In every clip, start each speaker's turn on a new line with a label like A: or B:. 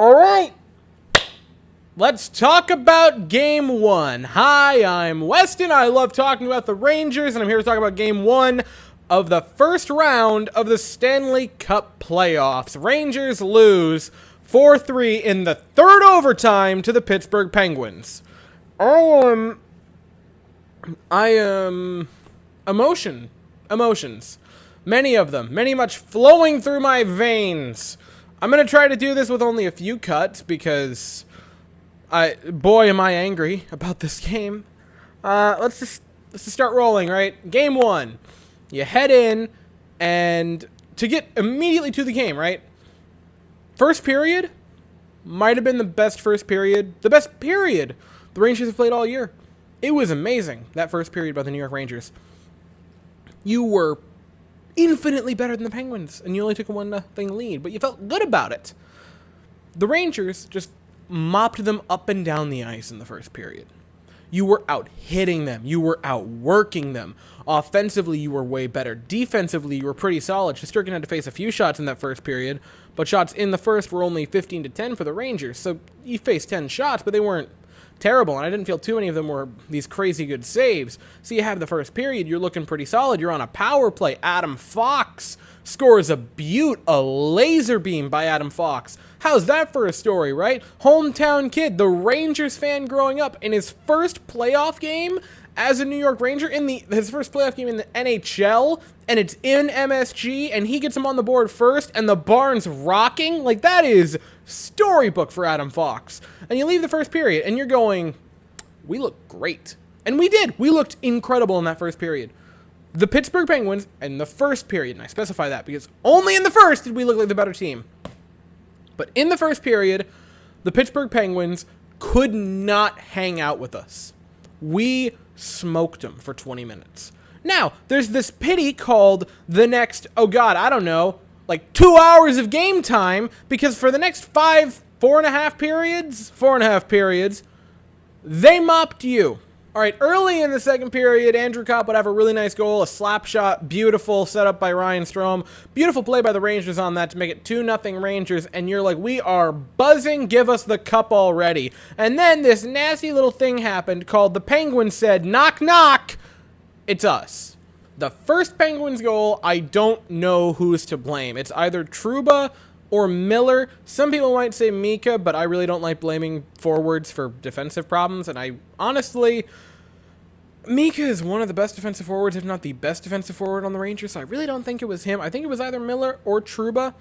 A: All right. Let's talk about Game 1. Hi, I'm Weston. I love talking about the Rangers, and I'm here to talk about Game 1 of the first round of the Stanley Cup playoffs. Rangers lose 4-3 in the third overtime to the Pittsburgh Penguins. Emotions. Many of them. Many much flowing through my veins. I'm going to try to do this with only a few cuts because boy, am I angry about this game. Let's just start rolling, right? Game 1. You head in, and to get immediately to the game, right? First period might have been the best first period. The best period the Rangers have played all year. It was amazing, that first period by the New York Rangers. You were infinitely better than the Penguins, and you only took a 1-0 lead, but you felt good about it. The Rangers just mopped them up and down the ice in the first period. You were out hitting them. You were out working them. Offensively, you were way better. Defensively, you were pretty solid. Shesterkin had to face a few shots in that first period, but shots in the first were only 15-10 for the Rangers. So you faced 10 shots, but they weren't terrible, and I didn't feel too many of them were these crazy good saves. So you have the first period, you're looking pretty solid. You're on a power play. Adam Fox scores a laser beam by Adam Fox. How's that for a story, right? Hometown kid, the Rangers fan growing up, in his first playoff game as a New York Ranger, his first playoff game in the NHL, and it's in MSG, and he gets him on the board first, and the barn's rocking. Like, that is storybook for Adam Fox. And you leave the first period, and you're going, we look great. And we did. We looked incredible in that first period. The Pittsburgh Penguins, in the first period, and I specify that because only in the first did we look like the better team. But in the first period, the Pittsburgh Penguins could not hang out with us. We smoked them for 20 minutes. Now, there's this pity called the next, 2 hours of game time, because for the next four and a half periods, they mopped you. All right, early in the second period, Andrew Copp would have a really nice goal, a slap shot, beautiful, set up by Ryan Strome. Beautiful play by the Rangers on that to make it 2-0 Rangers, and you're like, we are buzzing, give us the cup already. And then this nasty little thing happened called the Penguins said, knock, knock, it's us. The first Penguins goal, I don't know who's to blame. It's either Trouba or Miller. Some people might say Mika, but I really don't like blaming forwards for defensive problems, and I honestly, Mika is one of the best defensive forwards, if not the best defensive forward on the Rangers, so I really don't think it was him. I think it was either Miller or Trouba,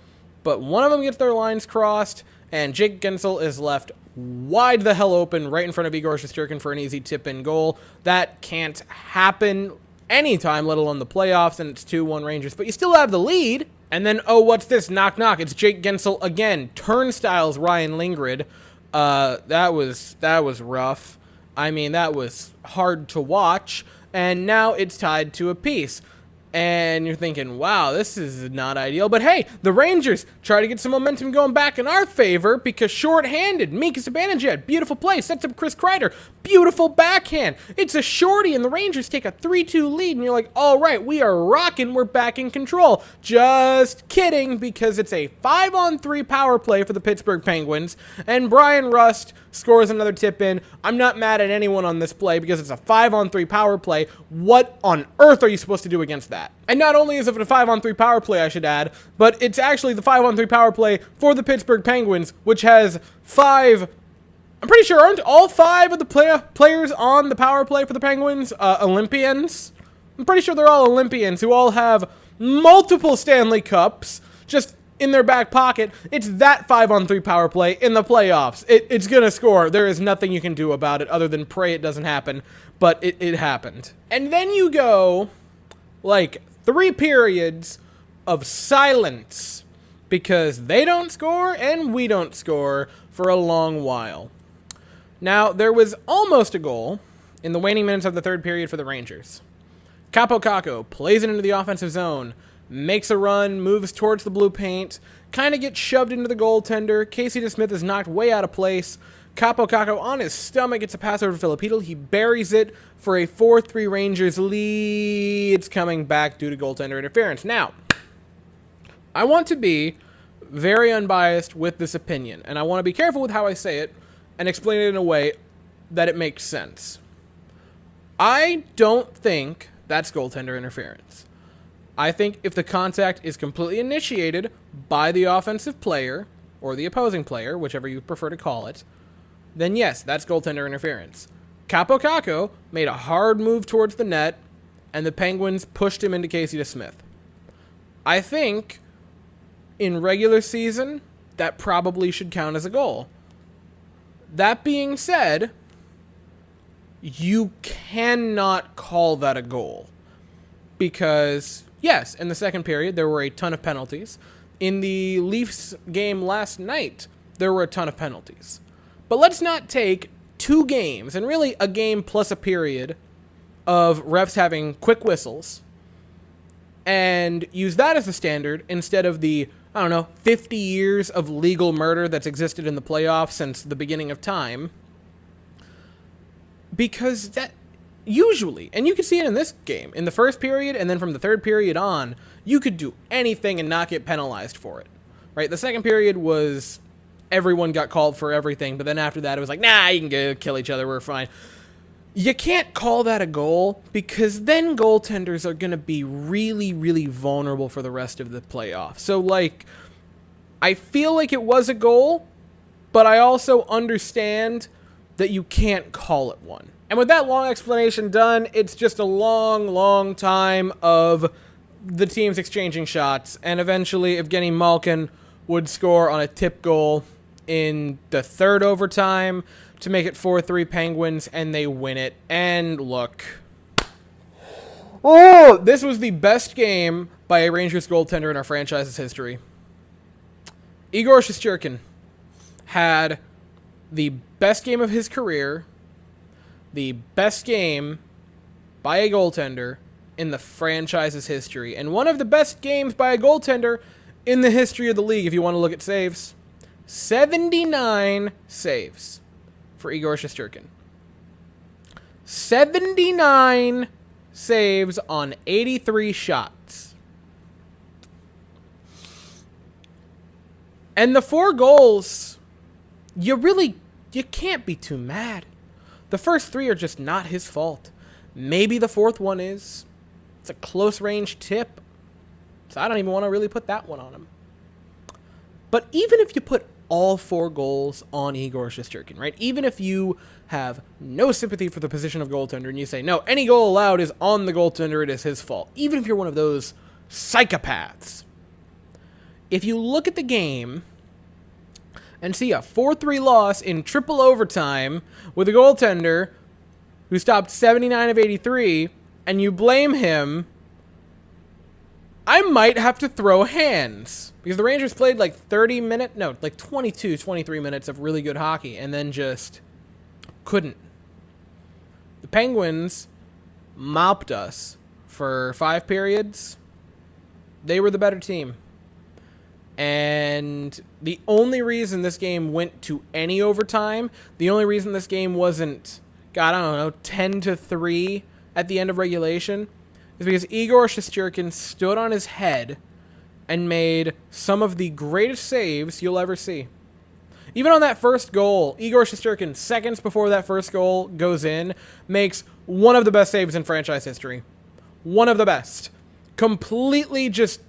A: but one of them gets their lines crossed, and Jake Guentzel is left wide the hell open right in front of Igor Shesterkin for an easy tip-in goal. That can't happen anytime, let alone the playoffs, and it's 2-1 Rangers, but you still have the lead. And then, what's this? Knock, knock. It's Jake Guentzel again. Turnstiles Ryan Lindgren. That was rough. I mean, that was hard to watch. And now it's tied to a piece. And you're thinking, wow, this is not ideal. But hey, the Rangers try to get some momentum going back in our favor because shorthanded, Mika Zibanejad, beautiful play, sets up Chris Kreider, beautiful backhand. It's a shorty, and the Rangers take a 3-2 lead, and you're like, all right, we are rocking, we're back in control. Just kidding, because it's a 5-on-3 power play for the Pittsburgh Penguins, and Brian Rust scores another tip in. I'm not mad at anyone on this play because it's a 5-on-3 power play. What on earth are you supposed to do against that? And not only is it a 5-on-3 power play, I should add, but it's actually the 5-on-3 power play for the Pittsburgh Penguins, which has 5... I'm pretty sure, aren't all 5 of the players on the power play for the Penguins Olympians? I'm pretty sure they're all Olympians who all have multiple Stanley Cups just in their back pocket. It's that 5-on-3 power play in the playoffs. It's going to score. There is nothing you can do about it other than pray it doesn't happen, but it happened. And then you go, 3 periods of silence because they don't score and we don't score for a long while. Now, there was almost a goal in the waning minutes of the third period for the Rangers. Kaapo Kakko plays it into the offensive zone, makes a run, moves towards the blue paint, kind of gets shoved into the goaltender. Casey DeSmith is knocked way out of place. Kaapo Kakko on his stomach gets a pass over to Filipino. He buries it for a 4-3 Rangers lead. It's coming back due to goaltender interference. Now, I want to be very unbiased with this opinion, and I want to be careful with how I say it and explain it in a way that it makes sense. I don't think that's goaltender interference. I think if the contact is completely initiated by the offensive player, or the opposing player, whichever you prefer to call it, then yes, that's goaltender interference. Capo Caco made a hard move towards the net, and the Penguins pushed him into Casey DeSmith. I think in regular season, that probably should count as a goal. That being said, you cannot call that a goal. Because, yes, in the second period, there were a ton of penalties. In the Leafs game last night, there were a ton of penalties. But let's not take 2 games, and really a game plus a period, of refs having quick whistles, and use that as the standard instead of the, 50 years of legal murder that's existed in the playoffs since the beginning of time. Because that usually, and you can see it in this game, in the first period and then from the third period on, you could do anything and not get penalized for it. Right? The second period was everyone got called for everything, but then after that it was like, nah, you can go kill each other, we're fine. You can't call that a goal because then goaltenders are going to be really, really vulnerable for the rest of the playoffs. So, I feel like it was a goal, but I also understand that you can't call it one. And with that long explanation done, it's just a long, long time of the teams exchanging shots, and eventually Evgeny Malkin would score on a tip goal in the third overtime to make it 4-3 Penguins, and they win it. And look. Oh, this was the best game by a Rangers goaltender in our franchise's history. Igor Shesterkin had the best game of his career, the best game by a goaltender in the franchise's history, and one of the best games by a goaltender in the history of the league, if you want to look at saves. 79 saves for Igor Shesterkin. 79 saves on 83 shots. And the 4 goals, you can't be too mad. The first 3 are just not his fault. Maybe the 4th one is. It's a close range tip. So I don't even want to really put that one on him. But even if you put all 4 goals on Igor Shesterkin, right? Even if you have no sympathy for the position of goaltender and you say, no, any goal allowed is on the goaltender, it is his fault. Even if you're one of those psychopaths. If you look at the game and see a 4-3 loss in triple overtime with a goaltender who stopped 79 of 83, and you blame him, I might have to throw hands. Because the Rangers played 22, 23 minutes of really good hockey, and then just couldn't. The Penguins mopped us for 5 periods. They were the better team. And the only reason this game went to any overtime, the only reason this game wasn't, 10-3 at the end of regulation, is because Igor Shesterkin stood on his head and made some of the greatest saves you'll ever see. Even on that first goal, Igor Shesterkin, seconds before that first goal goes in, makes one of the best saves in franchise history. One of the best. Completely just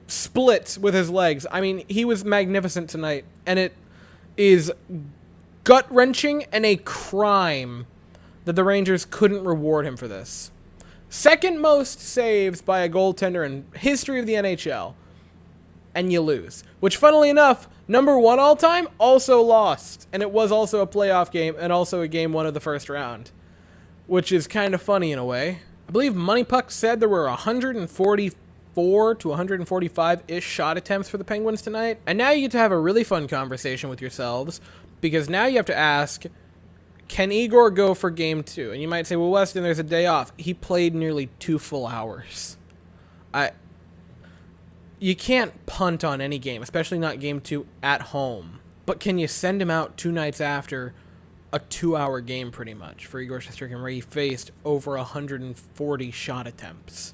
A: splits with his legs. I mean, he was magnificent tonight, and it is gut-wrenching and a crime that the Rangers couldn't reward him for this. Second most saves by a goaltender in history of the NHL, and you lose. Which, funnily enough, number 1 all-time also lost, and it was also a playoff game and also a game 1 of the first round, which is kind of funny in a way. I believe Money Puck said there were 144 to 145-ish shot attempts for the Penguins tonight, and now you get to have a really fun conversation with yourselves, because now you have to ask, can Igor go for game 2? And you might say, well, Weston, there's a day off. He played nearly 2 full hours. You can't punt on any game, especially not game 2 at home. But can you send him out 2 nights after a 2-hour game pretty much for Igor Shesterkin, where he faced over 140 shot attempts?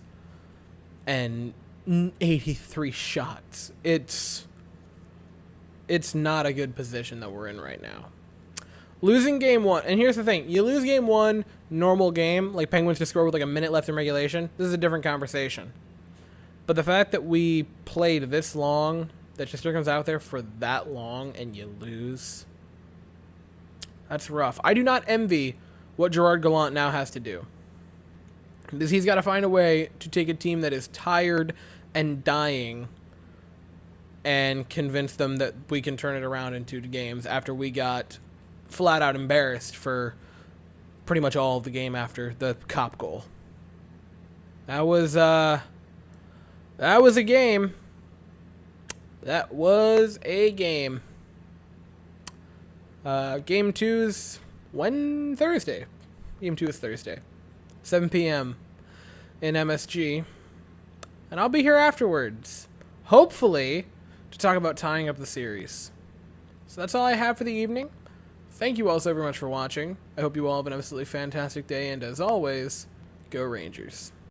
A: And 83 shots. It's not a good position that we're in right now. Losing game one, and here's the thing. You lose game one, normal game, like Penguins just scored with like a minute left in regulation. This is a different conversation. But the fact that we played this long, that Shesterkin's out there for that long, and you lose, that's rough. I do not envy what Gerard Gallant now has to do. Because he's got to find a way to take a team that is tired and dying and convince them that we can turn it around in 2 games after we got flat out embarrassed for pretty much all of the game after the cop goal. That was a game. That was a game. Game 2's Thursday. Game 2 is Thursday. 7 p.m. in MSG. And I'll be here afterwards. Hopefully to talk about tying up the series. So that's all I have for the evening. Thank you all so very much for watching. I hope you all have an absolutely fantastic day. And as always, go Rangers.